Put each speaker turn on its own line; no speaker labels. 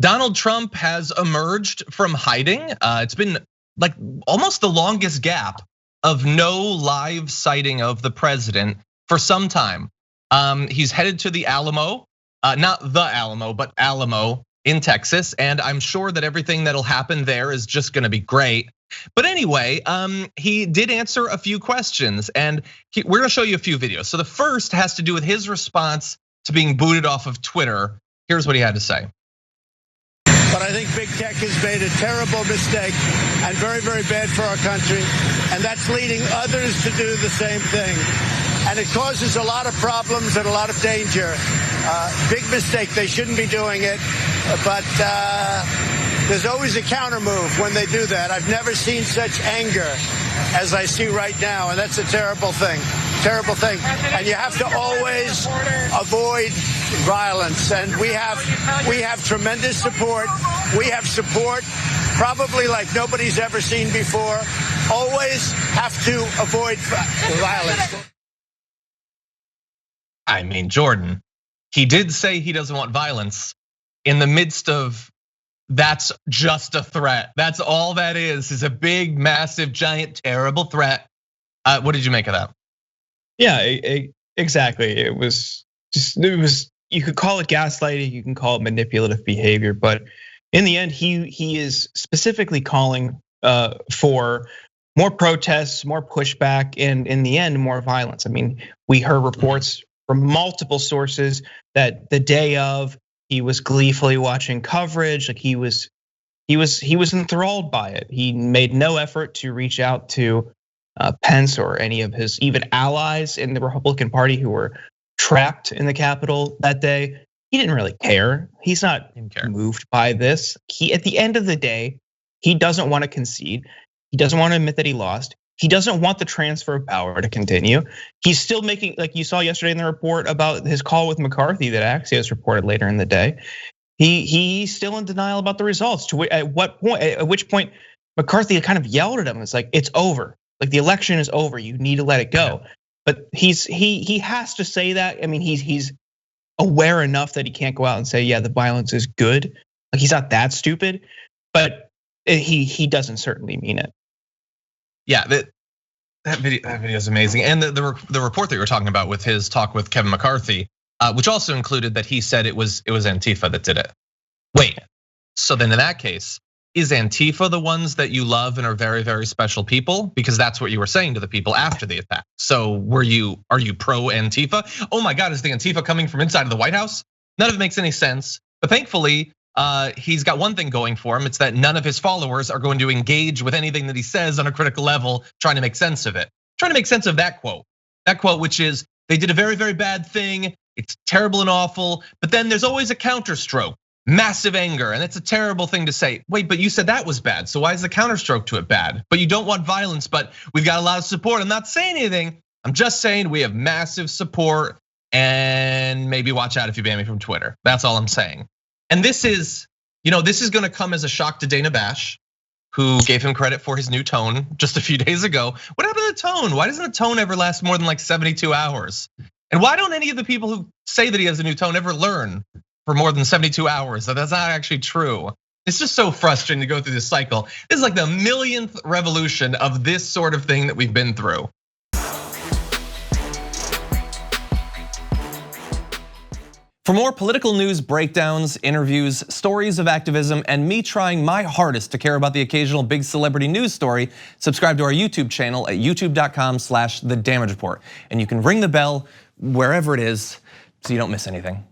Donald Trump has emerged from hiding. It's been like almost the longest gap of no live sighting of the president for some time. He's headed to the Alamo, not the Alamo, but Alamo in Texas. And I'm sure that everything that'll happen there is just gonna be great. But anyway, he did answer a few questions, and we're gonna show you a few videos. So the first has to do with his response to being booted off of Twitter. Here's what he had to say.
But I think big tech has made a terrible mistake and very, very bad for our country. And that's leading others to do the same thing. And it causes a lot of problems and a lot of danger. Big mistake. They shouldn't be doing it. But there's always a counter move when they do that. I've never seen such anger as I see right now. And that's a terrible thing. Terrible thing. And you have to always avoid violence. And we have tremendous support. We have support probably like nobody's ever seen before. Always have to avoid violence.
I mean, Jordan, he did say he doesn't want violence in the midst of that's just a threat. That's all that is a big, massive, giant, terrible threat. What did you make of that?
Yeah, exactly. It was, you could call it gaslighting, you can call it manipulative behavior, but in the end, he is specifically calling for more protests, more pushback, and in the end, more violence. I mean, we heard reports from multiple sources that the day of, he was gleefully watching coverage, like he was enthralled by it. He made no effort to reach out to Pence or any of his even allies in the Republican Party who were trapped in the Capitol that day. He didn't really care. He's not moved by this. At the end of the day, he doesn't want to concede. He doesn't want to admit that he lost. He doesn't want the transfer of power to continue. He's still making, like you saw yesterday in the report about his call with McCarthy that Axios reported later in the day. He's still in denial about the results. At which point McCarthy kind of yelled at him. It's like, it's over. Like the election is over. You need to let it go. But he has to say that. I mean, he's aware enough that he can't go out and say, yeah, the violence is good. Like he's not that stupid, but he doesn't certainly mean it.
Yeah, that video is amazing. And the report that you were talking about with his talk with Kevin McCarthy, which also included that he said it was Antifa that did it. Wait, so then in that case, is Antifa the ones that you love and are very, very special people? Because that's what you were saying to the people after the attack. So are you pro Antifa? Oh my God, is the Antifa coming from inside of the White House? None of it makes any sense. But thankfully, he's got one thing going for him. It's that none of his followers are going to engage with anything that he says on a critical level, trying to make sense of it. Trying to make sense of that quote, which is, they did a very, very bad thing. It's terrible and awful, but then there's always a counterstroke. Massive anger, and it's a terrible thing to say. Wait, but you said that was bad, so why is the counterstroke to it bad? But you don't want violence, but we've got a lot of support. I'm not saying anything. I'm just saying we have massive support, and maybe watch out if you ban me from Twitter. That's all I'm saying. And this is gonna come as a shock to Dana Bash, who gave him credit for his new tone just a few days ago. What happened to the tone? Why doesn't a tone ever last more than like 72 hours? And why don't any of the people who say that he has a new tone ever learn for more than 72 hours? So that's not actually true. It's just so frustrating to go through this cycle. This is like the millionth revolution of this sort of thing that we've been through. For more political news breakdowns, interviews, stories of activism, and me trying my hardest to care about the occasional big celebrity news story, subscribe to our YouTube channel at youtube.com/thedamagereport. And you can ring the bell wherever it is so you don't miss anything.